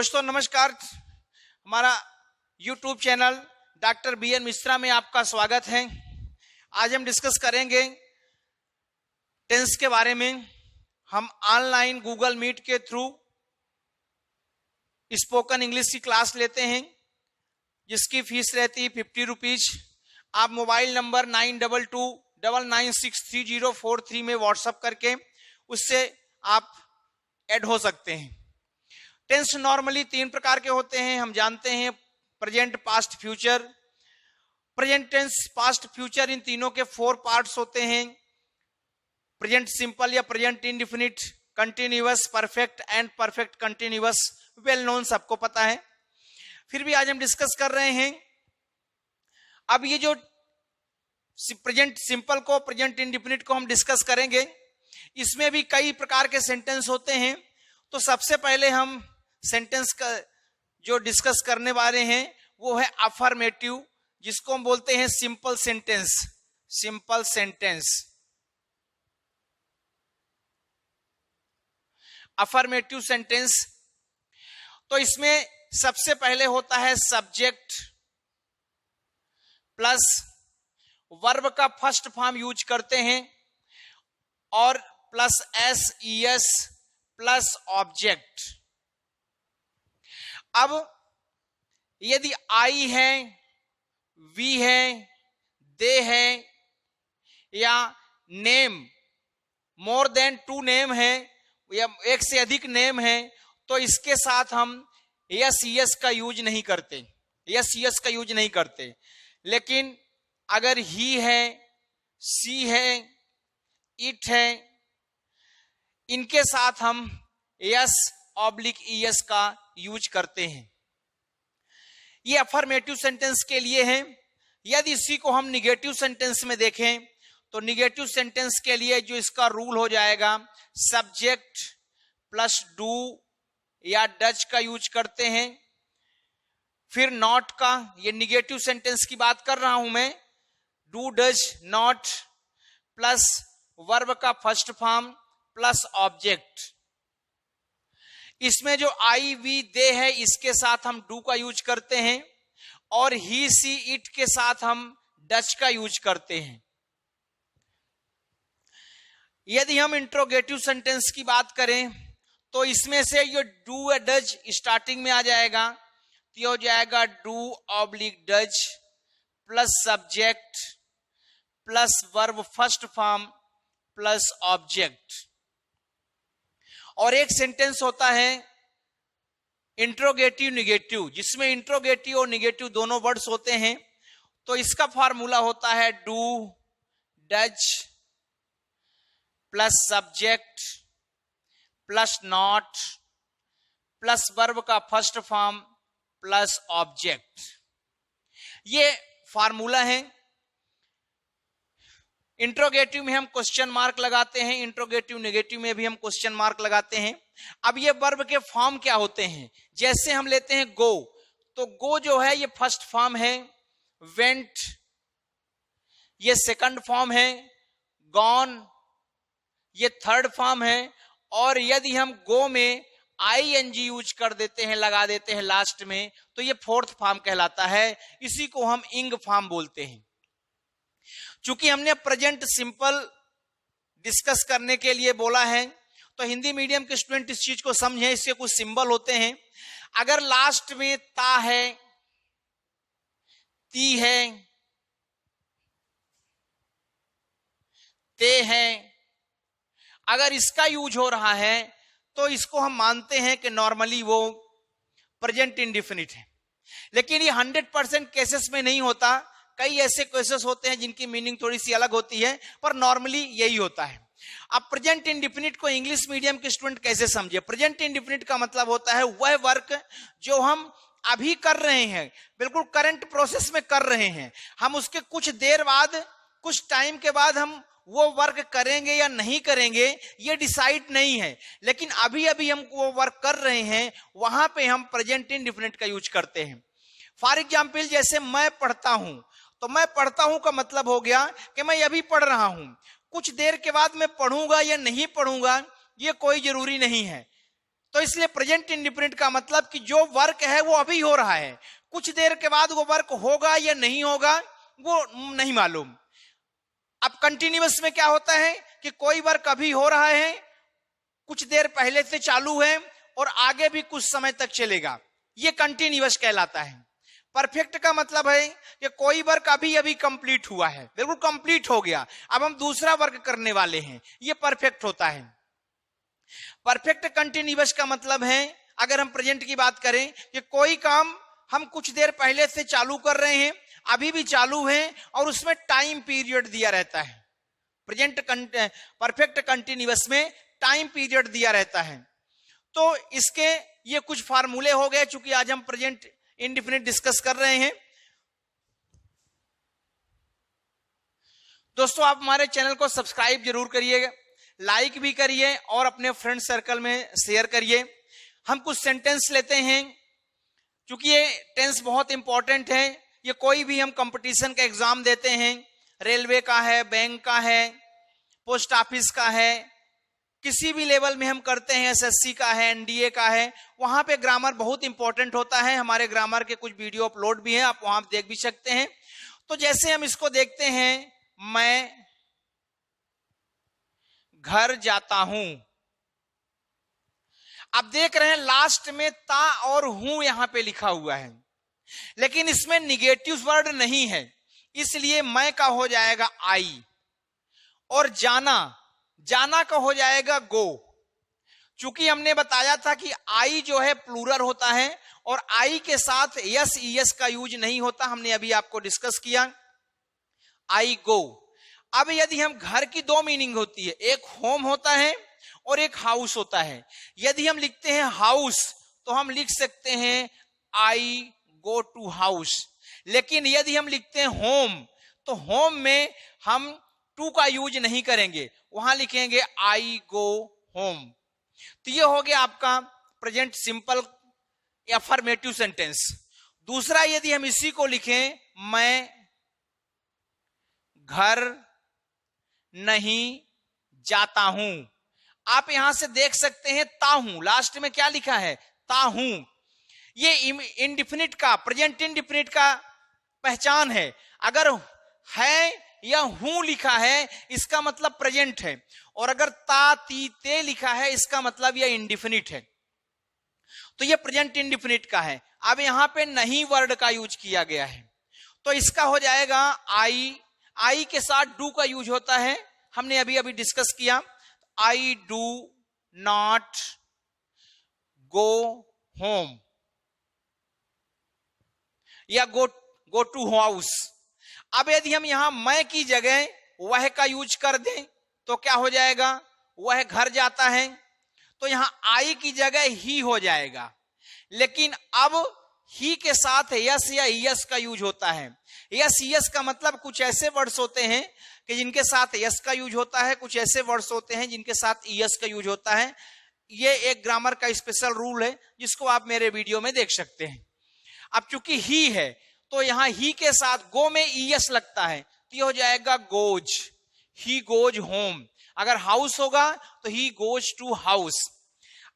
दोस्तों नमस्कार। हमारा YouTube channel doctor BN Mishra में आपका स्वागत है। आज हम डिस्कस करेंगे टेंस के बारे में। हम ऑनलाइन गूगल मीट के थ्रू स्पोकन इंग्लिश की क्लास लेते हैं, जिसकी फीस रहती है 50 रुपीज। आप मोबाइल नंबर 9229963043 में व्हाट्सएप करके उससे आप ऐड हो सकते हैं। टेंस नॉर्मली 3 प्रकार के होते हैं, हम जानते हैं। Present, past, future. Present tense, past, future, इन तीनों के 4 पार्ट्स होते हैं। प्रेजेंट सिंपल या present indefinite, continuous, perfect and perfect continuous, well known, सबको पता है। फिर भी आज हम डिस्कस कर रहे हैं। अब ये जो प्रेजेंट सिंपल को, प्रेजेंट इंडेफिनिट को हम डिस्कस करेंगे। इसमें भी कई प्रकार के सेंटेंस होते हैं। तो सबसे पहले हम सेंटेंस का जो डिस्कस करने वाले हैं वो है अफर्मेटिव, जिसको हम बोलते हैं simple sentence. Simple sentence, affirmative sentence. तो इसमें सबसे पहले होता है सब्जेक्ट प्लस वर्ब का फर्स्ट फॉर्म यूज करते हैं और प्लस SES प्लस ऑब्जेक्ट। अब यदि आई है, वी है, दे है या नेम, मोर देन 2 नेम है या एक से अधिक नेम है, तो इसके साथ हम SES का यूज नहीं करते। SES का यूज नहीं करते। लेकिन अगर ही है, सी है, इट है, इनके साथ हम S/ES का यूज करते हैं। ये अफर्मेटिव सेंटेंस के लिए है। यदि इसी को हम निगेटिव सेंटेंस में देखें तो निगेटिव सेंटेंस के लिए जो इसका रूल हो जाएगा, सब्जेक्ट प्लस डू या डज का यूज करते हैं। फिर नॉट का, ये निगेटिव सेंटेंस की बात कर रहा हूं मैं, do, does, not plus verb का फर्स्ट फॉर्म प्लस ऑब्जेक्ट। इसमें जो आई, वी, दे है, इसके साथ हम डू का यूज करते हैं और ही, सी, इट के साथ हम डज का यूज करते हैं। यदि हम इंट्रोगेटिव सेंटेंस की बात करें तो इसमें से ये डू या डज स्टार्टिंग में आ जाएगा, तो ये हो जाएगा do does plus subject plus verb first form plus object. और एक सेंटेंस होता है इंट्रोगेटिव निगेटिव, जिसमें इंट्रोगेटिव और निगेटिव दोनों वर्ड्स होते हैं। तो इसका फार्मूला होता है do, does plus subject plus not plus verb का फर्स्ट फॉर्म प्लस ऑब्जेक्ट। ये फार्मूला है। इंट्रोगेटिव में हम क्वेश्चन मार्क लगाते हैं, इंट्रोगेटिव नेगेटिव में भी हम क्वेश्चन मार्क लगाते हैं। अब ये वर्ब के फॉर्म क्या होते हैं? जैसे हम लेते हैं गो, तो गो जो है ये फर्स्ट फॉर्म है। वेंट ये सेकंड फॉर्म है। गॉन ये थर्ड फॉर्म है। और यदि हम गो में ING यूज कर देते हैं, लगा देते हैं लास्ट में, तो ये फोर्थ फॉर्म कहलाता है। इसी को हम इंग फॉर्म बोलते हैं। चूंकि हमने प्रेजेंट सिंपल डिस्कस करने के लिए बोला है, तो हिंदी मीडियम के स्टूडेंट इस चीज को समझें। इसके कुछ सिंबल होते हैं। अगर लास्ट में ता है, ती है, ते है, अगर इसका यूज हो रहा है तो इसको हम मानते हैं कि नॉर्मली वो प्रेजेंट इंडेफिनिट है। लेकिन ये 100% केसेस में नहीं होता। कई ऐसे केसेस होते हैं जिनकी मीनिंग थोड़ी सी अलग होती है, पर नॉर्मली यही होता है। अब प्रेजेंट इंडेफिनिट को इंग्लिश मीडियम के स्टूडेंट कैसे समझे? प्रेजेंट इंडेफिनिट का मतलब होता है वह वर्क जो हम अभी कर रहे हैं, बिल्कुल करंट प्रोसेस में कर रहे हैं। हम उसके कुछ देर बाद, कुछ टाइम के बाद हम वो वर्क करेंगे या नहीं करेंगे, ये डिसाइड नहीं है। लेकिन अभी अभी हम वो वर्क कर रहे हैं, वहां पे हम प्रेजेंट इंडेफिनिट का यूज करते हैं। फॉर एग्जाम्पल, जैसे मैं पढ़ता हूं, तो मैं पढ़ता हूं का मतलब हो गया कि मैं अभी पढ़ रहा हूं। कुछ देर के बाद मैं पढ़ूंगा या नहीं पढ़ूंगा ये कोई जरूरी नहीं है। तो इसलिए प्रेजेंट इंडिफिनिट का मतलब कि जो वर्क है वो अभी हो रहा है, कुछ देर के बाद वो वर्क होगा या नहीं होगा वो नहीं मालूम। अब कंटिन्यूअस में क्या होता है कि कोई वर्क अभी हो रहा है, कुछ देर पहले से चालू है और आगे भी कुछ समय तक चलेगा, ये कंटिन्यूअस कहलाता है। परफेक्ट का मतलब है कि कोई वर्क अभी अभी कंप्लीट हुआ है, बिल्कुल कंप्लीट हो गया, अब हम दूसरा वर्क करने वाले हैं, ये परफेक्ट होता है। परफेक्ट कंटिन्यूअस का मतलब है, अगर हम प्रेजेंट की बात करें कि कोई काम हम कुछ देर पहले से चालू कर रहे हैं, अभी भी चालू है और उसमें टाइम पीरियड दिया रहता है। प्रेजेंट परफेक्ट कंटिन्यूअस में टाइम पीरियड दिया रहता है। तो इसके ये कुछ फार्मूले हो गए, चूंकि आज हम प्रेजेंट इंडिफिनिट डिस्कस कर रहे हैं। दोस्तों आप हमारे चैनल को सब्सक्राइब जरूर करिएगा, लाइक भी करिए और अपने फ्रेंड सर्कल में शेयर करिए। हम कुछ सेंटेंस लेते हैं, क्योंकि ये टेंस बहुत इंपॉर्टेंट है। ये कोई भी हम कंपटीशन का एग्जाम देते हैं, रेलवे का है, बैंक का है, पोस्ट ऑफिस का है, किसी भी लेवल में हम करते हैं, एसएससी का है, एनडीए का है, वहां पे ग्रामर बहुत इंपॉर्टेंट होता है। हमारे ग्रामर के कुछ वीडियो अपलोड भी हैं, आप वहां देख भी सकते हैं। तो जैसे हम इसको देखते हैं, मैं घर जाता हूं। आप देख रहे हैं लास्ट में ता और हूं यहां पे लिखा हुआ है, लेकिन इसमें निगेटिव वर्ड नहीं है, इसलिए मैं का हो जाएगा आई और जाना, जाना का हो जाएगा गो। चूंकि हमने बताया था कि आई जो है प्लूरल होता है और आई के साथ यस ईएस का यूज नहीं होता, हमने अभी आपको डिस्कस किया। आई गो। अब यदि हम घर की दो मीनिंग होती है, एक होम होता है और एक हाउस होता है। यदि हम लिखते हैं हाउस तो हम लिख सकते हैं आई गो टू हाउस, लेकिन यदि हम लिखते हैं होम तो होम में हम टू का यूज नहीं करेंगे, वहां लिखेंगे आई गो होम। तो ये हो गया आपका प्रेजेंट सिंपल अफर्मेटिव सेंटेंस। दूसरा, यदि हम इसी को लिखें, मैं घर नहीं जाता हूं। आप यहां से देख सकते हैं ताहूं, लास्ट में क्या लिखा है, ताहूं। ये इंडिफिनिट का, प्रेजेंट इंडिफिनिट का पहचान है। अगर है या हूं लिखा है इसका मतलब प्रेजेंट है, और अगर ता ती ते लिखा है इसका मतलब यह इंडिफिनिट है। तो यह प्रेजेंट इंडिफिनिट का है। अब यहां पे नहीं वर्ड का यूज किया गया है, तो इसका हो जाएगा आई। आई के साथ डू का यूज होता है, हमने अभी अभी डिस्कस किया। I do not go home या गो टू हाउस। अब यदि हम यहां मैं की जगह वह का यूज कर दें तो क्या हो जाएगा, वह घर जाता है, तो यहां आई की जगह ही हो जाएगा। लेकिन अब ही के साथ यस या यस का यूज होता है। यस यस का मतलब कुछ ऐसे वर्ड्स होते हैं कि जिनके साथ यस का यूज होता है, कुछ ऐसे वर्ड्स होते हैं जिनके साथ यस का यूज होता है। ये एक ग्रामर का स्पेशल रूल है जिसको आप मेरे वीडियो में देख सकते हैं। अब चूंकि ही है तो यहां ही के साथ गो में ईएस लगता है, तो ये हो जाएगा गोज, ही गोज होम। अगर हाउस होगा तो ही गोज टू हाउस।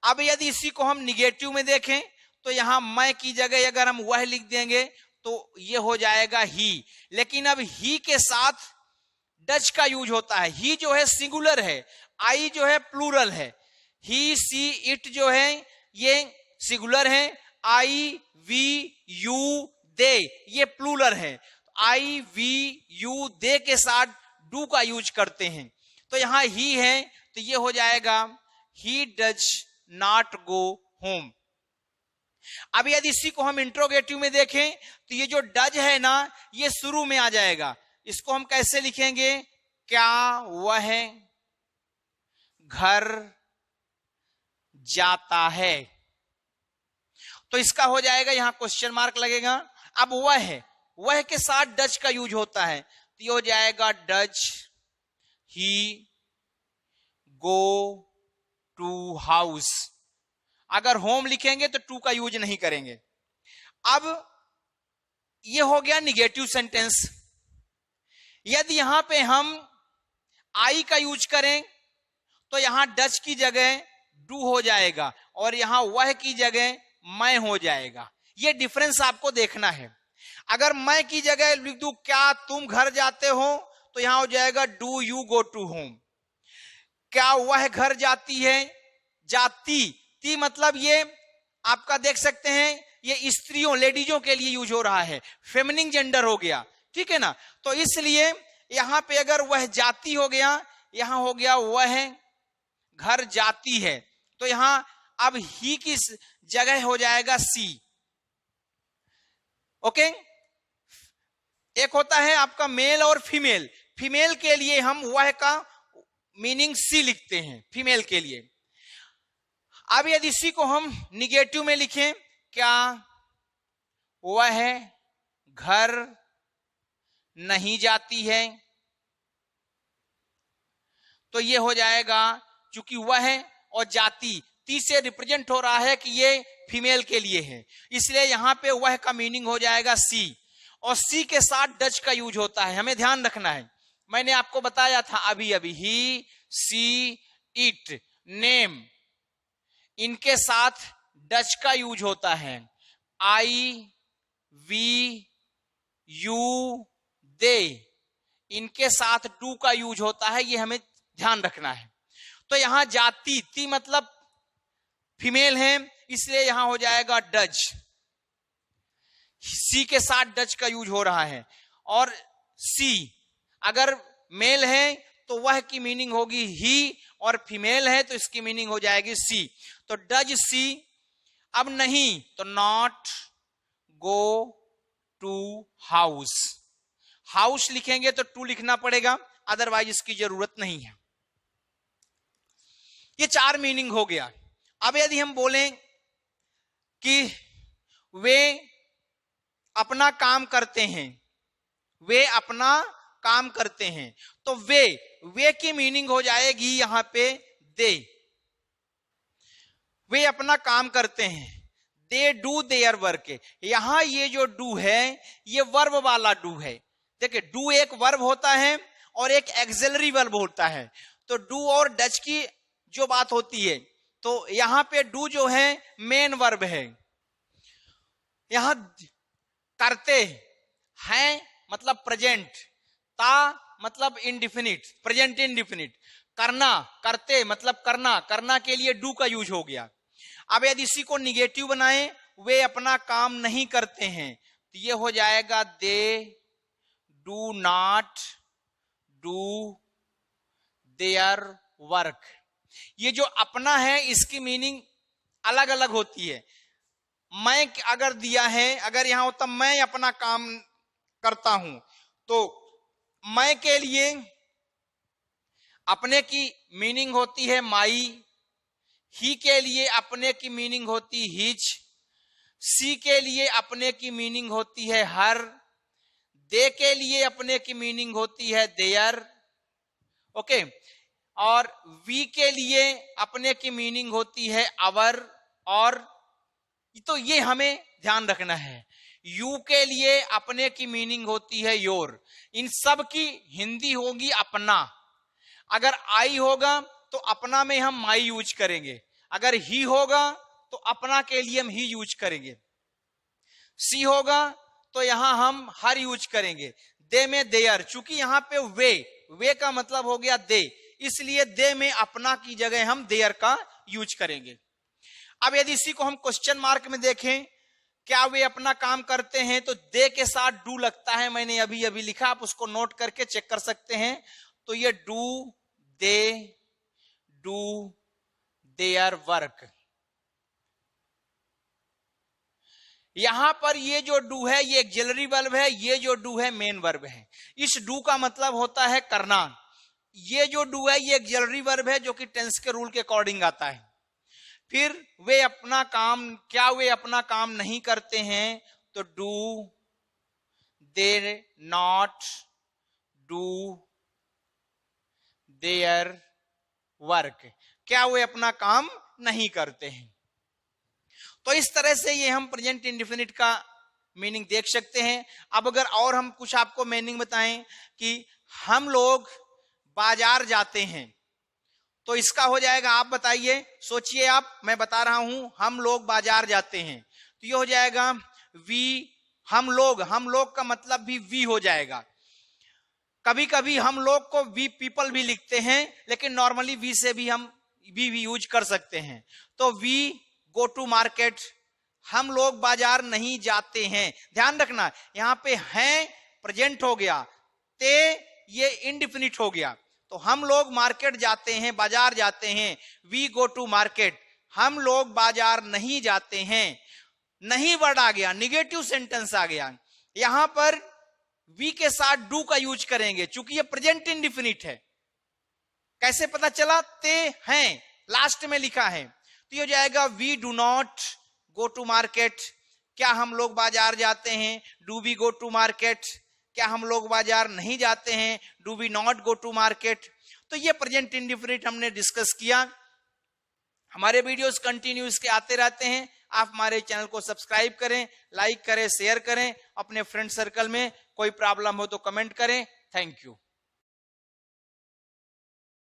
अब यदि इसी को हम निगेटिव में देखें तो यहां मैं की जगह अगर हम वह लिख देंगे तो ये हो जाएगा ही। लेकिन अब ही के साथ डच का यूज होता है। ही जो है सिंगुलर है, आई जो है प्लूरल है। ही सी इट जो है ये सिंगुलर है, आई वी यू दे ये प्लूरल है। आई वी यू दे के साथ डू का यूज करते हैं। तो यहां ही है तो ये हो जाएगा he does not go home. अब यदि इसी को हम इंट्रोगेटिव में देखें तो ये जो डज है ना ये शुरू में आ जाएगा। इसको हम कैसे लिखेंगे, क्या वह घर जाता है, तो इसका हो जाएगा यहां क्वेश्चन मार्क लगेगा। अब वह के साथ डज का यूज होता है तो ये हो जाएगा does he go to house. अगर होम लिखेंगे तो टू का यूज नहीं करेंगे। अब ये हो गया निगेटिव सेंटेंस। यदि यहां पे हम आई का यूज करें तो यहां डज की जगह डू हो जाएगा और यहां वह की जगह मैं हो जाएगा। ये डिफरेंस आपको देखना है। अगर मैं की जगह लिख दूं क्या तुम घर जाते हो, तो यहां हो जाएगा do you go to home. क्या वह घर जाती है, जाती, ती मतलब ये आपका देख सकते हैं ये स्त्रियों लेडीजों के लिए यूज हो रहा है, फेमिनिन जेंडर हो गया, ठीक है ना। तो इसलिए यहां पे अगर वह जाती हो गया, यहां हो गया वह घर जाती है, तो यहां अब ही की जगह हो जाएगा सी। ओके, एक होता है आपका मेल और फीमेल। फीमेल के लिए हम वह का मीनिंग सी लिखते हैं फीमेल के लिए। अब यदि सी को हम निगेटिव में लिखें, क्या वह घर नहीं जाती है, तो ये हो जाएगा, चूंकि वह और जाती ती से रिप्रेजेंट हो रहा है कि ये फीमेल के लिए है, इसलिए यहां पे वह का मीनिंग हो जाएगा सी। और सी के साथ डच का यूज होता है, हमें ध्यान रखना है। मैंने आपको बताया था अभी अभी, ही, सी, इट, नेम, इनके साथ डच का यूज होता है। आई, वी, यू, दे, इनके साथ डू का यूज होता है, ये हमें ध्यान रखना है। तो यहां जाती, ती मतलब फीमेल है, इसलिए यहां हो जाएगा डच। सी के साथ डच का यूज हो रहा है। और सी अगर मेल है तो वह की मीनिंग होगी ही, और फीमेल है तो इसकी मीनिंग हो जाएगी सी। तो डज सी, अब नहीं तो not go to house. House लिखेंगे तो टू लिखना पड़ेगा, अदरवाइज इसकी जरूरत नहीं है। ये चार मीनिंग हो गया। अब यदि हम बोलें कि वे अपना काम करते हैं, वे अपना काम करते हैं, तो वे की मीनिंग हो जाएगी यहां पे दे। वे अपना काम करते हैं, दे डू देयर वर्क। यहां ये जो डू है ये वर्ब वाला डू है। देखिए डू एक वर्ब होता है और एक एक्सिलरी वर्ब होता है। तो डू और डच की जो बात होती है, तो यहां पे डू जो है मेन वर्ब है। यहां करते हैं मतलब प्रेजेंट, ता मतलब इंडिफिनिट, प्रेजेंट इंडिफिनिट, करना, करते मतलब करना, करना के लिए डू का यूज हो गया। अब यदि इसी को निगेटिव बनाएं, वे अपना काम नहीं करते हैं, तो ये हो जाएगा they do not do their work. ये जो अपना है इसकी मीनिंग अलग अलग होती है। मैं अगर दिया है, अगर यहां होता मैं अपना काम करता हूं, तो मैं के लिए अपने की मीनिंग होती है माई, ही के लिए अपने की मीनिंग होती हिज, सी के लिए अपने की मीनिंग होती है हर, दे के लिए अपने की मीनिंग होती है देयर, ओके, और वी के लिए अपने की मीनिंग होती है अवर। और तो ये हमें ध्यान रखना है। यू के लिए अपने की मीनिंग होती है योर। इन सब की हिंदी होगी अपना। अगर आई होगा तो अपना में हम माई यूज करेंगे, अगर ही होगा तो अपना के लिए हम ही यूज करेंगे, सी होगा तो यहां हम हर यूज करेंगे, दे में देयर। चूंकि यहां पे वे का मतलब हो गया दे, इसलिए दे में अपना की जगह हम देयर का यूज करेंगे। अब यदि इसी को हम क्वेश्चन मार्क में देखें, क्या वे अपना काम करते हैं, तो दे के साथ डू लगता है, मैंने अभी अभी लिखा, आप उसको नोट करके चेक कर सकते हैं। तो ये do they do their work. यहां पर ये जो डू है ये एक्सिलरी वर्ब है, ये जो डू है मेन वर्ब है। इस डू का मतलब होता है करना। ये जो डू है ये एक्सिलरी वर्ब है जो कि टेंस के रूल के अकॉर्डिंग आता है। फिर वे अपना काम, क्या वे अपना काम नहीं करते हैं, तो do they not do their work. क्या वे अपना काम नहीं करते हैं। तो इस तरह से ये हम प्रेजेंट इंडेफिनिट का मीनिंग देख सकते हैं। अब अगर और हम कुछ आपको मीनिंग बताएं कि हम लोग बाजार जाते हैं, तो इसका हो जाएगा, आप बताइए, सोचिए आप, मैं बता रहा हूं, हम लोग बाजार जाते हैं, तो ये हो जाएगा वी, हम लोग का मतलब भी वी हो जाएगा। कभी कभी हम लोग को वी पीपल भी लिखते हैं, लेकिन नॉर्मली वी से भी हम वी यूज कर सकते हैं। तो वी गो टू मार्केट, हम लोग बाजार नहीं जाते हैं। ध्यान रखना, यहां पे हैं प्रेजेंट हो गया, ते ये इंडिफिनिट हो गया। तो हम लोग मार्केट जाते हैं, बाजार जाते हैं, वी गो टू मार्केट। हम लोग बाजार नहीं जाते हैं, नहीं वर्ड आ गया, निगेटिव सेंटेंस आ गया। यहां पर वी के साथ डू का यूज करेंगे, चूंकि ये प्रेजेंट इंडिफिनिट है। कैसे पता चला? ते हैं लास्ट में लिखा है, तो ये हो जाएगा we do not go to market. क्या हम लोग बाजार जाते हैं? Do we go to market. क्या हम लोग बाजार नहीं जाते हैं? Do we not go to market. तो ये प्रेजेंट इंडिफिनिट हमने डिस्कस किया। हमारे वीडियोस कंटिन्यू इसके आते रहते हैं। आप हमारे चैनल को सब्सक्राइब करें, लाइक करें, शेयर करें। अपने फ्रेंड सर्कल में कोई प्रॉब्लम हो तो कमेंट करें। Thank you.